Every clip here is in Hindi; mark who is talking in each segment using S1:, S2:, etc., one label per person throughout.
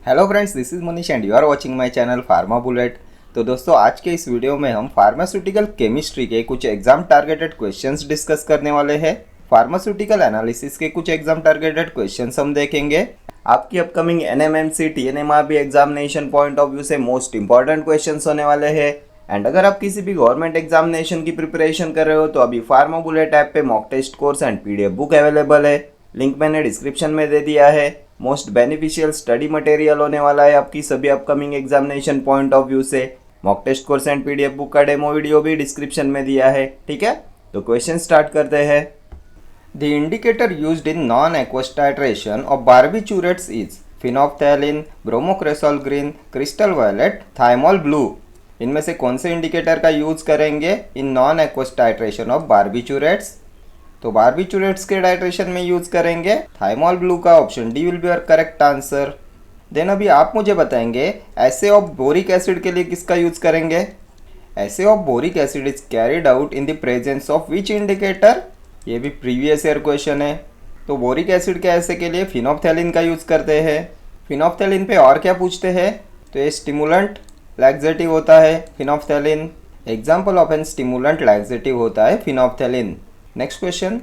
S1: Hello friends, this is Manish and you are watching my channel Pharma Bullet. तो दोस्तों, आज के इस वीडियो में हम फार्मास्यूटिकल केमिस्ट्री के कुछ एग्जाम टारगेटेड क्वेश्चंस डिस्कस करने वाले हैं। फार्मास्यूटिकल एनालिसिस के कुछ एग्जाम टारगेटेड क्वेश्चंस हम देखेंगे। आपकी upcoming NMMC TNMRB examination point of view से मोस्ट इंपॉर्टेंट क्वेश्चंस होने वाले हैं। एंड अगर आप किसी भी गवर्नमेंट एग्जामिनेशन की प्रिपरेशन कर रहे हो तो अभी फार्मा बुलेट ऐप पे mock test course and PDF book available है। लिंक मैंने डिस्क्रिप्शन में दे दिया है। मोस्ट बेनिफिशियल स्टडी मटेरियल होने वाला है आपकी सभी upcoming examination point of view से। Mock test course and PDF book का डेमो वीडियो भी डिस्क्रिप्शन में दिया है। ठीक है, तो क्वेश्चन स्टार्ट करते हैं। The indicator used in non aqueous titration of barbiturates is phenolphthalein, bromocresol green, crystal violet, thymol blue. इनमें से कौन से इंडिकेटर का यूज करेंगे in non aqueous titration of barbiturates? तो बार्बिचूरेट्स के टाइट्रेशन में यूज करेंगे थाइमोल ब्लू का। Option D will be your correct answer. Then अभी आप मुझे बताएंगे एसे ऑफ बोरिक एसिड के लिए किसका यूज करेंगे? Assay of boric acid is carried out in the presence of which indicator? ये भी प्रीवियस ईयर क्वेश्चन है। तो बोरिक एसिड के एसे के लिए फिनोप्थैलिन का यूज करते हैं। फिनोप्थैलिन पे और क्या पूछते हैं? तो ये स्टिमुलेंट लैक्सेटिव होता है phenolphthalein. Example of an stimulant laxative होता है फिनोप्थैलिन। Next question.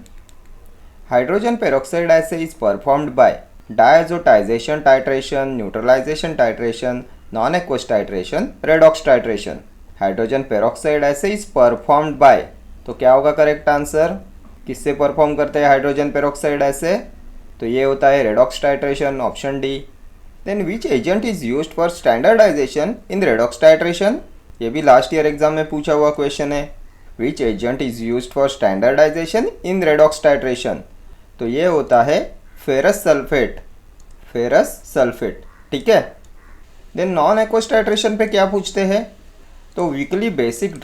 S1: Hydrogen peroxide assay is performed by diazotization titration, neutralization titration, non-aqueous titration, redox titration. Hydrogen peroxide assay is performed by, तो क्या होगा करेक्ट आंसर? किससे परफॉर्म करते हैं हाइड्रोजन पेरोक्साइड ऐसे? तो ये होता है redox titration, option D. Then which agent is used for standardisation in redox titration? ये भी लास्ट ईयर एग्जाम में पूछा हुआ क्वेश्चन है। Which agent is used for standardization in redox titration? तो ये होता है फेरस सल्फेट, फेरस सल्फेट। ठीक है। देन नॉन एक्वस टाइट्रेशन पे क्या पूछते हैं? तो weakly basic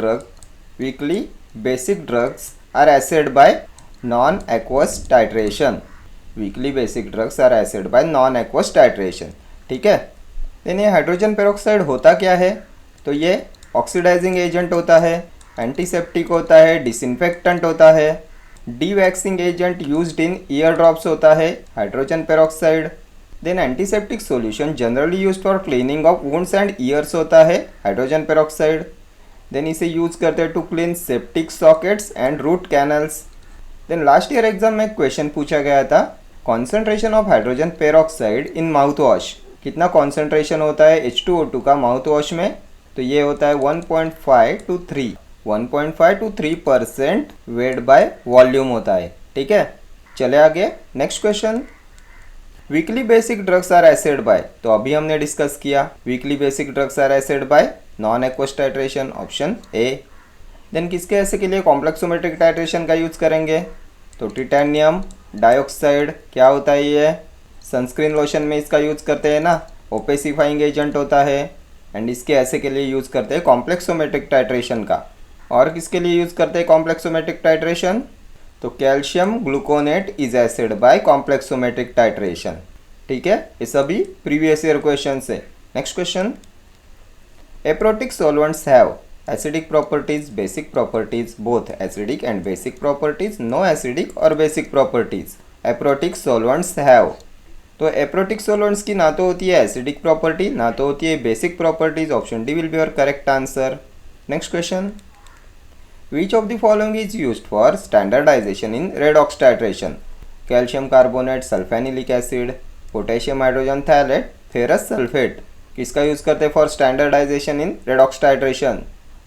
S1: drugs are assayed by non aqueous titration. Weakly basic drugs are assayed by non aqueous titration. ठीक है। देन ये हाइड्रोजन पेरोक्साइड होता क्या है? तो ये ऑक्सीडाइजिंग एजेंट होता है, एंटीसेप्टिक होता है, डिसइंफेक्टेंट होता है, dewaxing agent used in ear drops होता है hydrogen peroxide. Then antiseptic solution generally used for cleaning of wounds and ears होता है हाइड्रोजन पेरोक्साइड। देन इसे यूज करते हैं to clean septic sockets and root canals. Then last year exam में क्वेश्चन पूछा गया था, concentration of hydrogen peroxide in mouth wash. कितना कॉन्सेंट्रेशन होता है H2O2 का माउथ वॉश में? तो ये होता है 1.5 to 3% वेट बाय वॉल्यूम होता है। ठीक है, चले आगे। Next question, weakly basic drugs are assayed by. तो अभी हमने डिस्कस किया weakly basic drugs are assayed by non aqueous titration, option A. Then किसके ऐसे के लिए कॉम्प्लेक्सोमेट्रिक टाइट्रेशन का यूज करेंगे? तो टिटेनियम डाइऑक्साइड क्या होता है? ये सनस्क्रीन लोशन में इसका यूज करते हैं ना, ओपेसिफाइंग एजेंट होता है। एंड इसके ऐसे के लिए यूज करते हैं कॉम्प्लेक्सोमेट्रिक टाइट्रेशन का। और किसके लिए यूज करते हैं कॉम्प्लेक्सोमेट्रिक टाइट्रेशन? तो calcium gluconate is assayed by complexometric titration. ठीक है, ये सभी प्रीवियस ईयर क्वेश्चन है। Next question, aprotic solvents have acidic properties, basic properties, both acidic and basic properties, no acidic और basic properties. Aprotic solvents have, तो एप्रोटिक सॉल्वेंट्स की ना तो होती है एसिडिक प्रॉपर्टी, ना तो होती है basic properties. Option D will be your correct answer. Next question, Which of the following is used for standardization in redox titration? Calcium carbonate, sulfanylic acid, potassium hydrogen thiolate, ferrous sulfate। किसका यूज करते हैं for standardisation in redox titration?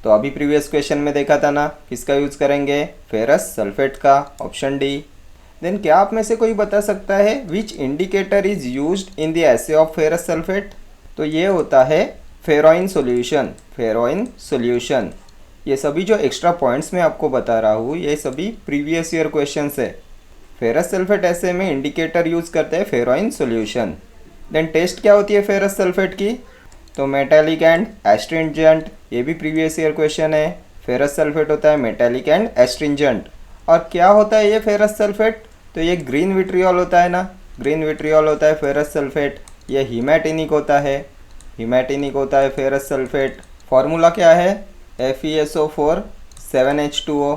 S1: तो अभी प्रीवियस क्वेश्चन में देखा था ना, किसका यूज करेंगे? फेरस सल्फेट का, ऑप्शन डी। देन क्या आप में से कोई बता सकता है which indicator is used in the assay of ferrous sulphate? तो ये होता है फेरोइन सॉल्यूशन, फेरोइन सॉल्यूशन। ये सभी जो एक्स्ट्रा पॉइंट्स मैं आपको बता रहा हूँ ये सभी प्रीवियस ईयर क्वेश्चंस है। फेरस सल्फेट ऐसे में इंडिकेटर यूज करते हैं फेरोइन सॉल्यूशन। देन टेस्ट क्या होती है फेरस सल्फेट की? तो मेटालिक एंड एस्ट्रिंजेंट, ये भी प्रीवियस ईयर क्वेश्चन है। फेरस सल्फेट होता है मेटालिक एंड एस्ट्रिंजेंट। और क्या होता है ये फेरस सल्फेट? तो ये ग्रीन विट्रियोल होता है ना, ग्रीन विट्रियोल होता है फेरस सल्फेट। ये हीमैटिनिक होता है, हीमैटिनिक होता है फेरस सल्फेट। फॉर्मूला क्या है? FeSO4 7H2O।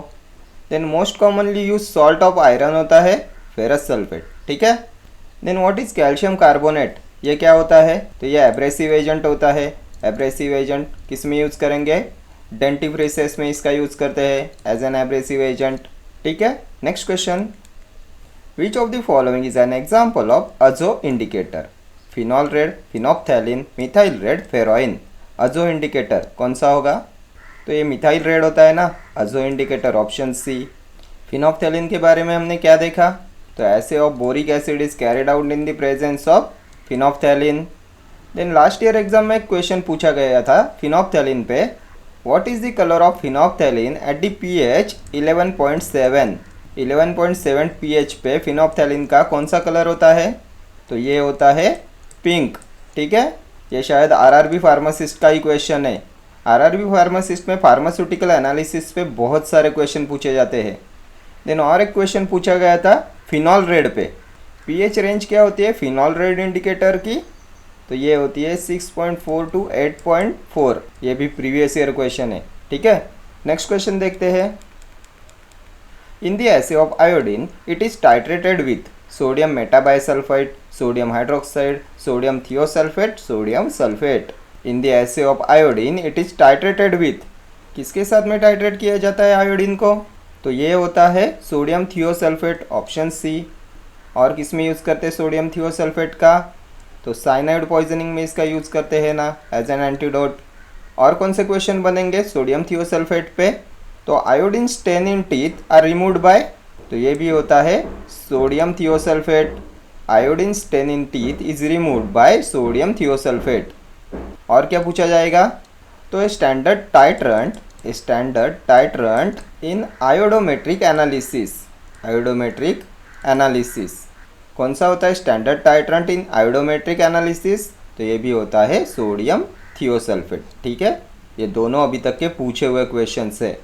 S1: Then most commonly use salt of iron होता है फेरस सल्फेट। ठीक है। Then what is calcium carbonate? ये क्या होता है? तो ये एब्रेसिव एजेंट होता है। एब्रेसिव एजेंट किस में यूज़ करेंगे? डेंटिफ्रिसेस में इसका यूज़ करते हैं एज एन एब्रेसिव एजेंट। ठीक है, next question, which of the following is an example of azo indicator? Phenol red, phenolphthalein, methyl red, ferroin. Azo indicator कौन सा होगा? तो ये मिथाइल रेड होता है ना, अजो इंडिकेटर ऑप्शन सी। फिनोप्थैलिन के बारे में हमने क्या देखा? तो assay of boric acid is carried out in the presence of phenolphthalein. Then last year exam में एक क्वेश्चन पूछा गया था फिनोप्थैलिन पे, what is the colour of phenolphthalein at the pH 11.7? 11.7 pH पे फिनोप्थैलिन का कौन सा कलर होता है? तो ये होता है पिंक। ठीक है, ये शायद आरआरबी फार्मासिस्ट का ही क्वेश्चन है। आरआरबी फार्मासिस्ट में फार्मास्यूटिकल एनालिसिस पे बहुत सारे क्वेश्चन पूछे जाते हैं। देन और एक क्वेश्चन पूछा गया था फिनॉल रेड पे, पीएच रेंज क्या होती है फिनॉल रेड इंडिकेटर की? तो ये होती है 6.4 टू 8.4। ये भी प्रीवियस ईयर क्वेश्चन है। ठीक है, नेक्स्ट क्वेश्चन देखते हैं। In the assay of iodine it is titrated with sodium metabisulphite, sodium hydroxide, sodium thiosulphate, sodium sulphate. In the assay of iodine it is titrated with, किसके साथ में टाइट्रेट किया जाता है आयोडीन को? तो ये होता है सोडियम थियोसल्फेट ऑप्शन सी। और किस में यूज़ करते हैं सोडियम थियोसल्फेट का? तो साइनाइड पॉइजनिंग में इसका यूज़ करते हैं ना एज एन एंटीडोट। और कौन से क्वेश्चन बनेंगे सोडियम थियोसल्फेट पे? तो iodine stain in teeth are removed by, तो ये भी होता है sodium thiosulphate. Iodine stain in teeth is removed by sodium thiosulphate. और क्या पूछा जाएगा? तो standard titrant in iodometric analysis. Iodometric analysis कौन सा होता है standard titrant in iodometric analysis? तो ये भी होता है सोडियम थियोसल्फेट। ठीक है, ये दोनों अभी तक के पूछे हुए क्वेश्चंस है।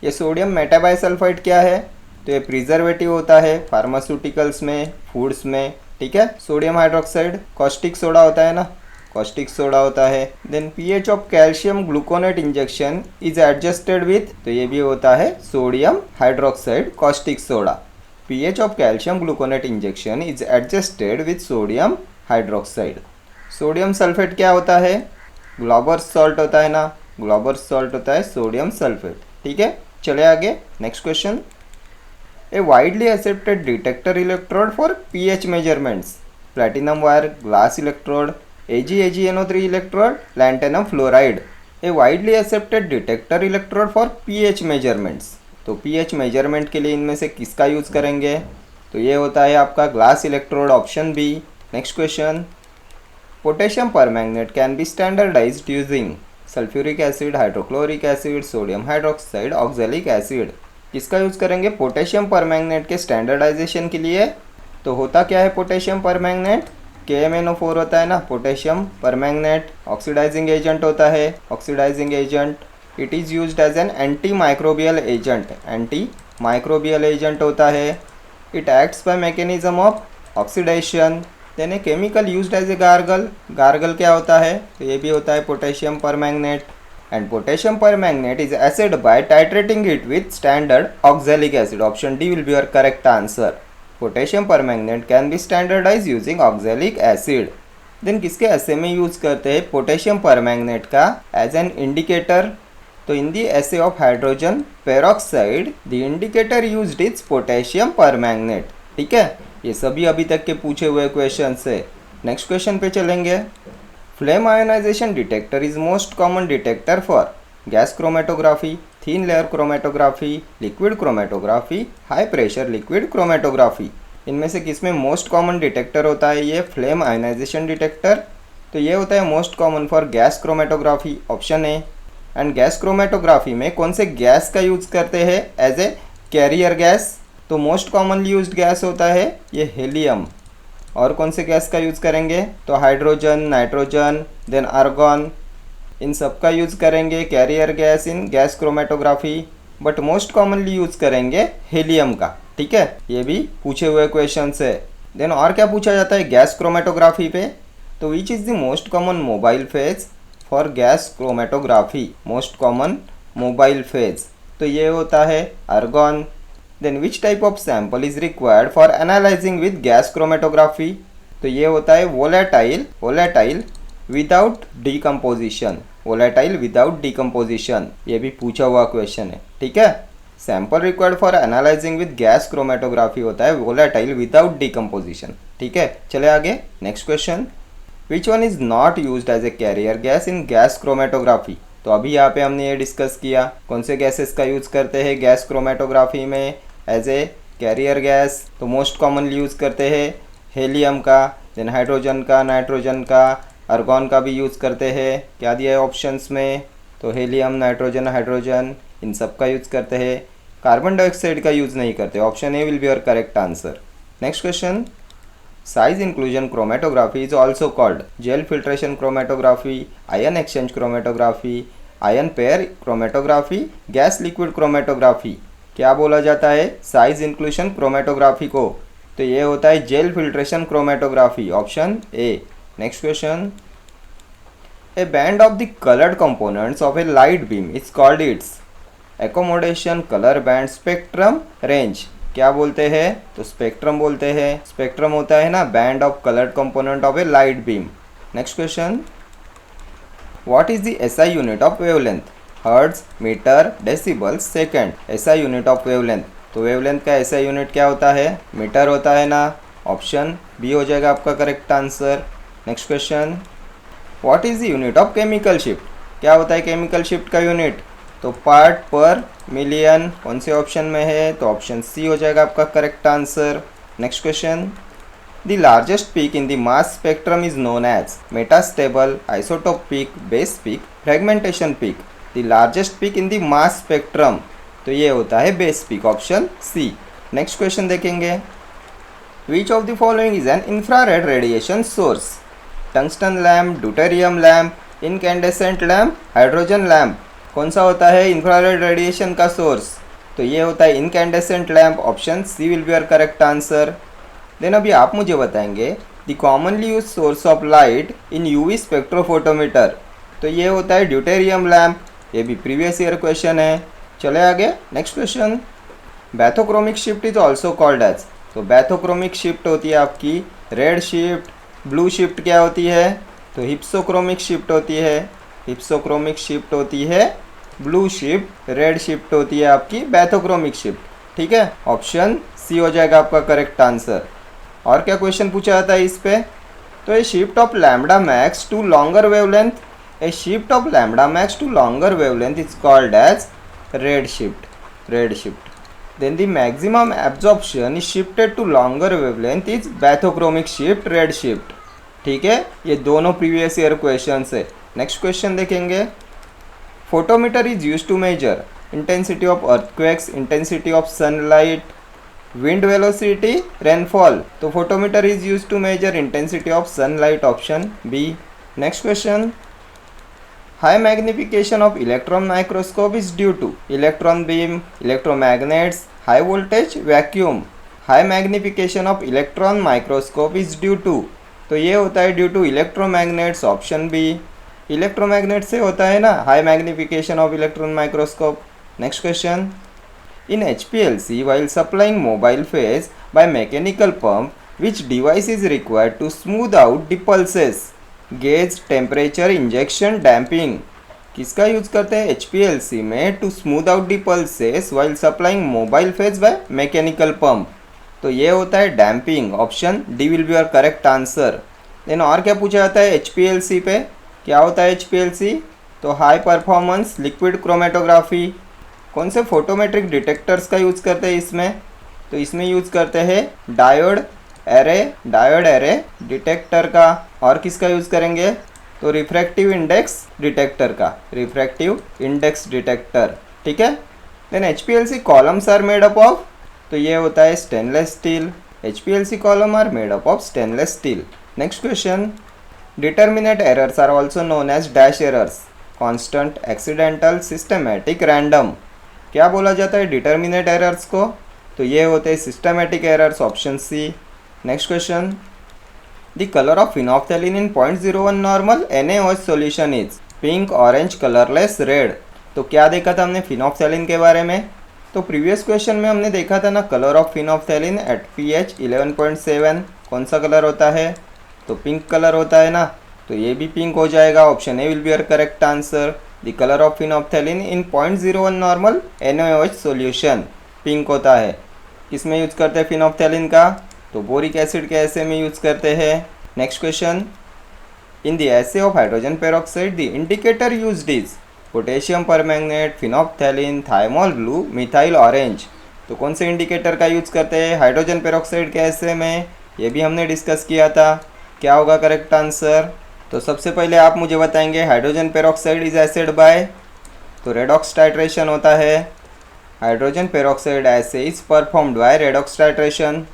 S1: ये सोडियम मेटाबाइसल्फाइड क्या है? तो ये प्रिजर्वेटिव होता है फार्मास्यूटिकल्स में, फूड्स में। ठीक है, सोडियम हाइड्रोक्साइड कॉस्टिक सोडा होता है ना, कॉस्टिक सोडा होता है। Then pH of calcium gluconate injection is adjusted with, तो ये भी होता है sodium hydroxide caustic soda. pH of calcium gluconate injection is adjusted with sodium hydroxide. Sodium sulphate क्या होता है? ग्लोबर्स सॉल्ट होता है ना, ग्लोबर्स सॉल्ट होता है सोडियम सल्फेट। ठीक है, चले आगे next question. A widely accepted detector electrode for pH measurements, platinum wire, glass electrode, AgAgNO3 electrode, lanthanum fluoride. A widely accepted detector electrode for pH measurements, तो pH मेजरमेंट के लिए इनमें से किसका यूज़ करेंगे? तो ये होता है आपका glass electrode option B. Next question, potassium permanganate can be standardised using sulphuric acid, hydrochloric acid, sodium hydroxide, oxalic acid. किसका यूज़ करेंगे पोटेशियम परमैंगनेट के स्टैंडर्डाइजेशन के लिए? तो होता क्या है पोटेशियम परमैंगनेट? KMnO4 होता है ना पोटेशियम परमैंगनेट। ऑक्सीडाइजिंग एजेंट होता है, oxidising agent. It is used as an anti microbial agent, anti microbial agent होता है। It acts by mechanism of oxidation. Then a chemical used as a gargle, gargle क्या होता है? तो ये भी होता है potassium permanganate. And potassium permanganate is assayed by titrating it with standard oxalic acid. Option D will be your correct answer. Potassium permanganate can be standardise using oxalic acid. Then किसके एसे में यूज़ करते हैं पोटेशियम परमैंगनेट का एज एन इंडिकेटर? तो in the assay of hydrogen peroxide the indicator used is potassium permanganate. ठीक है, ये सभी अभी तक के पूछे हुए क्वेश्चन है। नेक्स्ट क्वेश्चन पे चलेंगे। Flame ionization detector is most common detector for gas chromatography, thin layer chromatography, liquid chromatography, high pressure liquid chromatography. इनमें से किसमें मोस्ट कॉमन डिटेक्टर होता है ये फ्लेम आयोनाइजेशन डिटेक्टर? तो ये होता है most common for gas chromatography option A. And gas chromatography में कौन से गैस का यूज़ करते हैं एज ए कैरियर गैस? तो मोस्ट कॉमनली यूज्ड गैस होता है ये हेलियम। और कौन से गैस का यूज़ करेंगे? तो हाइड्रोजन, नाइट्रोजन, देन आर्गॉन, इन सब का यूज़ करेंगे carrier gas in gas chromatography, but most commonly use करेंगे हेलियम का। ठीक है, ये भी पूछे हुए क्वेश्चन है। देन और क्या पूछा जाता है गैस क्रोमेटोग्राफी पे? तो which is the most common mobile phase for gas chromatography? Most common mobile phase, तो ये होता है argon. Then which type of sample is required for analysing with gas chromatography? तो ये होता है volatile, volatile without decomposition, volatile without decomposition. ये भी पूछा हुआ क्वेश्चन है, ठीक है। Sample required for analysing with gas chromatography होता है वोलेटाइल विदाउट डिकम्पोजिशन, ठीक है। चले आगे, next question, which one is not used as a carrier gas in gas chromatography. तो अभी यहाँ पे हमने ये डिस्कस किया कौन से गैसेस का यूज़ करते हैं गैस क्रोमेटोग्राफी में एज ए कैरियर गैस। तो मोस्ट कॉमनली यूज़ करते हैं हेलियम का, देन हाइड्रोजन का, नाइट्रोजन का, आर्गॉन का भी यूज़ करते हैं। क्या दिया है ऑप्शंस में, तो हेलियम, नाइट्रोजन, हाइड्रोजन, इन सब का यूज़ करते हैं। कार्बन डाइऑक्साइड का यूज़ नहीं करते। Option A will be your correct answer. Next question, size inclusion chromatography is also called gel filtration chromatography, ion exchange chromatography, ion pair chromatography, gas liquid chromatography. क्या बोला जाता है साइज इंक्लूशन क्रोमेटोग्राफी को, तो ये होता है gel filtration chromatography, option A. Next question, a band of the coloured components of a light beam is called its accommodation, colour band, spectrum, range. क्या बोलते हैं, तो स्पेक्ट्रम बोलते हैं। स्पेक्ट्रम होता है ना band of coloured component of a light beam. Next question, what is the SI unit of wavelength, hertz, metre, decibels, second. SI unit of wavelength, तो वेवलेंथ का एसआई यूनिट क्या होता है, मीटर होता है ना। ऑप्शन बी हो जाएगा आपका correct answer. Next question, what is the unit of chemical shift. क्या होता है केमिकल शिफ्ट का यूनिट, तो पार्ट पर मिलियन। कौन से ऑप्शन में है, तो ऑप्शन सी हो जाएगा आपका correct answer. Next question, the largest peak in the mass spectrum is known as metastable, isotope peak, base peak, fragmentation peak. The largest peak in the mass spectrum, तो ये होता है base peak, option C. Next question देखेंगे, which of the following is an infrared radiation source, tungsten lamp, deuterium lamp, incandescent lamp, hydrogen lamp. कौन सा होता है इंफ्रारेड रेडिएशन का सोर्स, तो ये होता है incandescent lamp, option C will be your correct answer. Then अभी आप मुझे बताएंगे the commonly use source of light in UV spectrophotometer, तो ये होता है ड्यूटेरियम लैम्प। ये भी प्रीवियस ईयर क्वेश्चन है। चले आगे, next question, bathochromic shift is also called as, तो बैथोक्रोमिक शिफ्ट होती है आपकी रेड शिफ्ट। ब्लू शिफ्ट क्या होती है, तो हिप्सोक्रोमिक शिफ्ट होती है। हिप्सोक्रोमिक शिफ्ट होती है ब्लू शिफ्ट, रेड शिफ्ट होती है आपकी बैथोक्रोमिक शिफ्ट, ठीक है। ऑप्शन सी हो जाएगा आपका करेक्ट आंसर। और क्या क्वेश्चन पूछा जाता है इस पे, तो a shift of lambda max to longer wavelength, a shift of lambda max to longer wavelength is called as red shift, red shift. Then the maximum absorption is shifted to longer wavelength is bathochromic shift, red shift, ठीक है। ये दोनों प्रीवियस ईयर क्वेश्चन है। नेक्स्ट क्वेश्चन देखेंगे, photometer is use to measure intensity of earthquakes, intensity of sunlight, wind velocity, rainfall. तो photometer is use to measure intensity of sunlight, option B. Next question, high magnification of electron microscope is due to electron beam, electromagnets, high voltage, vacuum. High magnification of electron microscope is due to, तो ये होता है due to electromagnets, option B. Electromagnet से होता है ना high magnification of electron microscope. Next question, in HPLC while supplying mobile phase by mechanical pump which device is required to smooth out the pulses, gauge, temperature, injection, damping। किसका यूज करते हैं HPLC में to smooth out the pulses while supplying mobile phase by mechanical pump, तो ये होता है damping, option D will be your correct answer. Then और क्या पूछा जाता है HPLC पे, क्या होता है HPLC, तो हाई परफॉर्मेंस लिक्विड क्रोमेटोग्राफी। कौन से फोटोमेट्रिक डिटेक्टर्स का यूज़ करते हैं इसमें, तो इसमें यूज़ करते हैं diode array, diode array detector का। और किसका यूज़ करेंगे, तो रिफ्रैक्टिव इंडेक्स डिटेक्टर का, रिफ्रैक्टिव इंडेक्स डिटेक्टर, ठीक है। Then HPLC columns are made up of, तो ये होता है stainless steel. HPLC column are made up of stainless steel. Next question, determinate errors are also known as dash errors, constant, accidental, systematic, random. क्या बोला जाता है डिटर्मिनेट एरर्स को, तो ये होते हैं systematic errors, option C. Next question, the colour of phenolphthalein in 0.01 normal NaOH solution is pink, orange, colourless, red. तो क्या देखा था हमने फिनोफ्थैलिन के बारे में, तो प्रीवियस क्वेश्चन में हमने देखा था ना colour of phenolphthalein at pH 11.7, कौन सा कलर होता है, तो पिंक कलर होता है ना, तो ये भी पिंक हो जाएगा। Option A will be your correct answer. The colour of phenolphthalein in 0.01 normal NaOH solution pink होता है। किस में यूज़ करते हैं फिनोप्थेलिन का? तो बोरिक एसिड के एसे में यूज़ करते हैं। Next question, in the assay of hydrogen peroxide the indicator used is potassium permanganate, phenolphthalein, thymol blue, methyl orange. तो कौन से इंडिकेटर का यूज़ करते हैं हाइड्रोजन पेरोक्साइड के एसे में? ये भी हमने डिस्कस किया था। क्या होगा करेक्ट आंसर? तो सबसे पहले आप मुझे बताएंगे hydrogen peroxide is assayed by, तो रेडॉक्स टाइट्रेशन होता है। Hydrogen peroxide assay is performed by redox titration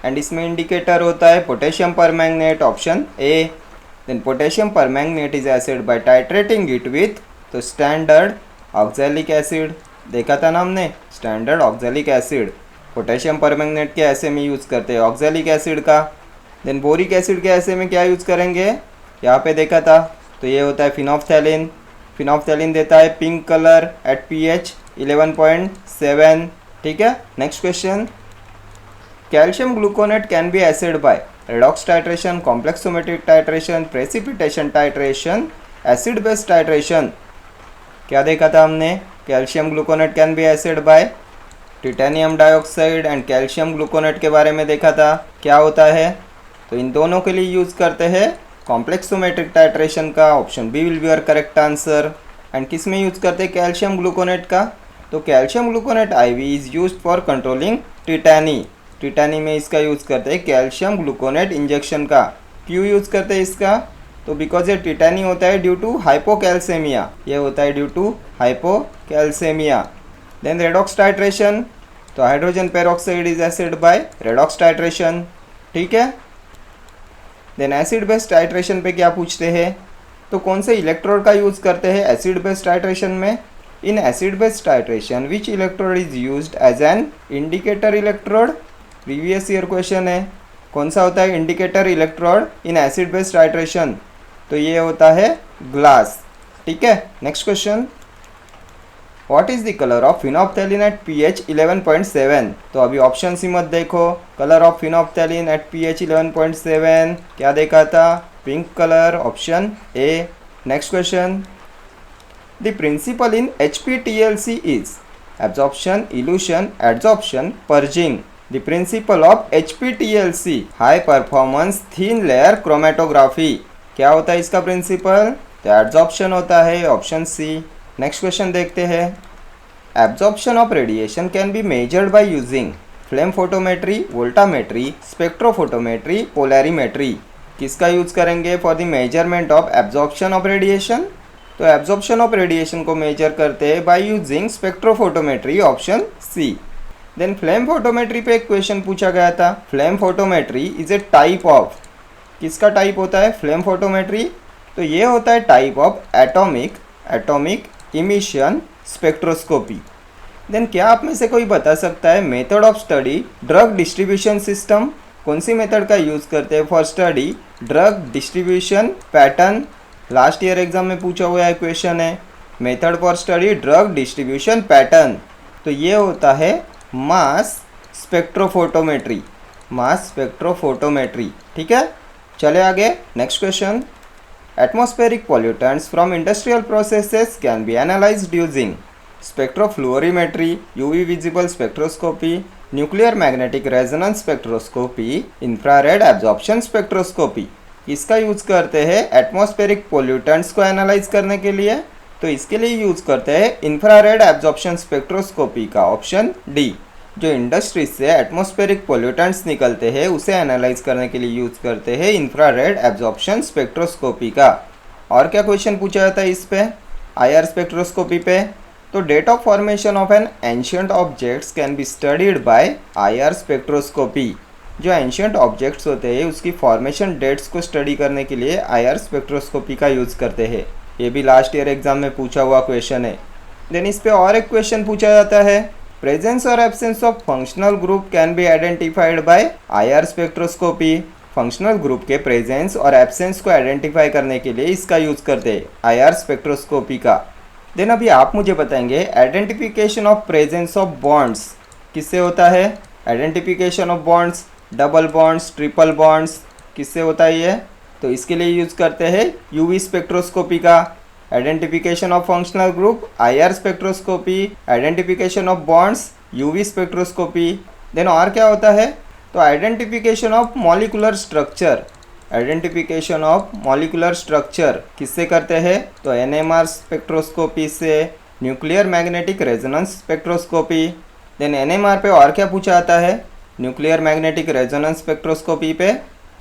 S1: and इसमें इंडिकेटर होता है potassium permanganate, option A. Then potassium permanganate is assayed by titrating it with, तो स्टैंडर्ड ऑक्सैलिक एसिड, देखा था ना हमने, standard oxalic acid. Potassium permanganate के ऐसे में यूज़ करते हैं ऑक्सैलिक एसिड का। देन बोरिक एसिड के ऐसे में क्या यूज़ करेंगे, यहाँ पे देखा था, तो ये होता है फिनोप्थेलिन। फिनोप्थेलिन देता है पिंक कलर एट pH 11.7। ठीक है। Next question, calcium gluconate can be acid by redox titration, complexometric titration, precipitation titration, acid base titration. क्या देखा था हमने, calcium gluconate can be acid by titanium dioxide and calcium gluconate के बारे में देखा था। क्या होता है, तो इन दोनों के लिए यूज़ करते हैं कॉम्प्लेक्सोमेट्रिक टाइट्रेशन का, option B will be your correct answer. And किस में यूज़ करते हैं कैल्शियम ग्लूकोनेट का? तो calcium gluconate IV is used for controlling tetany. Tetany में इसका यूज़ करते हैं कैल्शियम ग्लूकोनेट इंजेक्शन का। क्यों यूज़ करते हैं इसका? तो बिकॉज ये टिटेनी होता है ड्यू टू हाइपोकैल्सेमिया, ये होता है due to hypocalcemia. Then redox titration, तो hydrogen peroxide is assayed by redox titration. ठीक है। देन एसिड बेस टाइट्रेशन पे क्या पूछते हैं, तो कौन से इलेक्ट्रोड का यूज़ करते हैं एसिड बेस टाइट्रेशन में? In acid base titration which electrode is used as an indicator electrode? Previous year question है। कौन सा होता है indicator electrode in acid base titration? तो ये होता है ग्लास। ठीक है। Next question, what is the colour of phenolphthalein at pH 11.7? तो अभी ऑप्शन सी मत देखो। Colour of phenolphthalein at pH 11.7 क्या देखा था, pink colour, option A. Next question, the principal in HPTLC is absorption, elution, adsorption, purging. The principle of HPTLC high performance thin layer chromatography. क्या होता है इसका प्रिंसिपल? तो एडजॉर्प्शन होता है, ऑप्शन सी। नेक्स्ट क्वेश्चन देखते हैं, absorption of radiation can be measured by using flame photometry, voltammetry, spectrophotometry, polarimetry. किसका यूज करेंगे for the measurement of absorption of radiation? तो एब्जॉर्प्शन ऑफ रेडिएशन को मेजर करते हैं by using spectrophotometry, option C. Then flame photometry पे एक क्वेश्चन पूछा गया था। Flame photometry is a type of, किसका टाइप होता है फ्लेम फोटोमेट्री? तो ये होता है type of atomic emission spectroscopy. Then क्या आप में से कोई बता सकता है method of study drug distribution system? कौन सी मेथड का यूज़ करते हैं for study drug distribution pattern? Last year exam में पूछा हुआ है क्वेश्चन है, method for study drug distribution pattern. तो ये होता है मास स्पेक्ट्रोफोटोमेट्री, मास स्पेक्ट्रोफोटोमेट्री। ठीक है। चले आगे। Next question, atmospheric pollutants from industrial processes can be analyzed using spectrofluorimetry, UV visible spectroscopy, nuclear magnetic resonance spectroscopy, infrared absorption spectroscopy। इसका यूज़ करते हैं एटमॉस्फेरिक पोल्यूटेंट्स को एनालाइज करने के लिए, तो इसके लिए यूज़ करते हैं इंफ्रारेड एब्जॉर्प्शन स्पेक्ट्रोस्कोपी का, ऑप्शन डी। जो इंडस्ट्री से एटमॉस्फेरिक पोल्यूटेंट्स निकलते हैं उसे एनालाइज करने के लिए यूज़ करते हैं इंफ्रारेड एब्जॉर्प्शन स्पेक्ट्रोस्कोपी का। और क्या क्वेश्चन पूछा जाता है इस पे IR स्पेक्ट्रोस्कोपी पे? तो date of formation of an ancient objects can be studied by IR spectroscopy. जो एंशियंट ऑब्जेक्ट्स होते हैं उसकी फॉर्मेशन डेट्स को स्टडी करने के लिए IR स्पेक्ट्रोस्कोपी का यूज़ करते हैं। ये भी लास्ट ईयर एग्जाम में पूछा हुआ क्वेश्चन है। देन इस पे और एक क्वेश्चन पूछा जाता है, प्रेजेंस और absence of functional group can be identified by IR spectroscopy. Functional group के प्रेजेंस और एब्सेंस को आइडेंटिफाई करने के लिए इसका यूज़ करते हैं IR स्पेक्ट्रोस्कोपी का। देन अभी आप मुझे बताएंगे identification of presence of bonds किससे होता है? Identification of bonds, double bonds, triple bonds, किससे होता है ये? तो इसके लिए यूज़ करते हैं यूवी स्पेक्ट्रोस्कोपी का, identification of functional group, IR spectroscopy, identification of bonds, UV spectroscopy. Then और क्या होता है, तो identification of molecular structure, identification of molecular structure किससे करते हैं, तो एनएमआर स्पेक्ट्रोस्कोपी से, nuclear magnetic resonance spectroscopy. Then NMR पे और क्या पूछा आता है, न्यूक्लियर मैग्नेटिक रेजोनेंस स्पेक्ट्रोस्कोपी पे,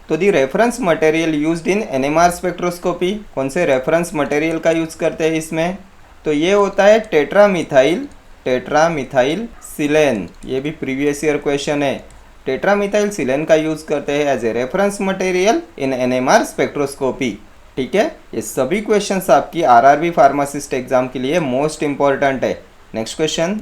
S1: तो the reference material used in NMR spectroscopy, कौन से रेफरेंस मटेरियल का यूज़ करते हैं इसमें, तो ये होता है टेट्रामिथाइल सिलेन। ये भी प्रीवियस ईयर क्वेश्चन है। टेट्रामिथाइल सिलेन का यूज़ करते हैं as a reference material in NMR spectroscopy. ठीक है, ये सभी क्वेश्चंस आपकी आरआरबी फार्मासिस्ट एग्जाम के लिए मोस्ट इंपॉर्टेंट है। Next question,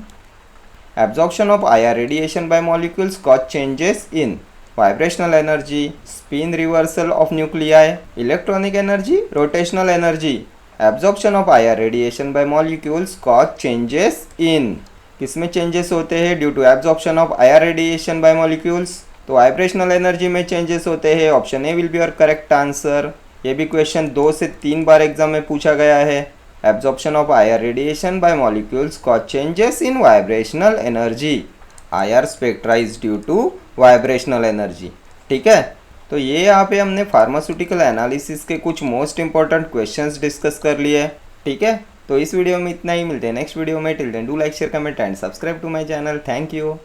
S1: absorption of IR radiation by molecules cause changes in vibrational energy, spin reversal of nuclei, electronic energy, rotational energy. Absorption of IR radiation by molecules cause changes in, किसमें चेंजेस होते हैं due to absorption of IR radiation by molecules, तो वाइब्रेशनल एनर्जी में चेंजेस होते हैं। Option A will be your correct answer. ये भी क्वेश्चन 2 से 3 बार एग्जाम में पूछा गया है। Absorption of IR radiation by molecules cause changes in vibrational energy, IR spectra is due to vibrational energy. ठीक है, तो ये यहाँ पे हमने फार्मास्यूटिकल एनालिसिस के कुछ मोस्ट इंपॉर्टेंट क्वेश्चंस डिस्कस कर लिए। ठीक है, तो इस वीडियो में इतना ही, मिलते हैं नेक्स्ट वीडियो में। Till then do like share comment and subscribe to my channel. Thank you.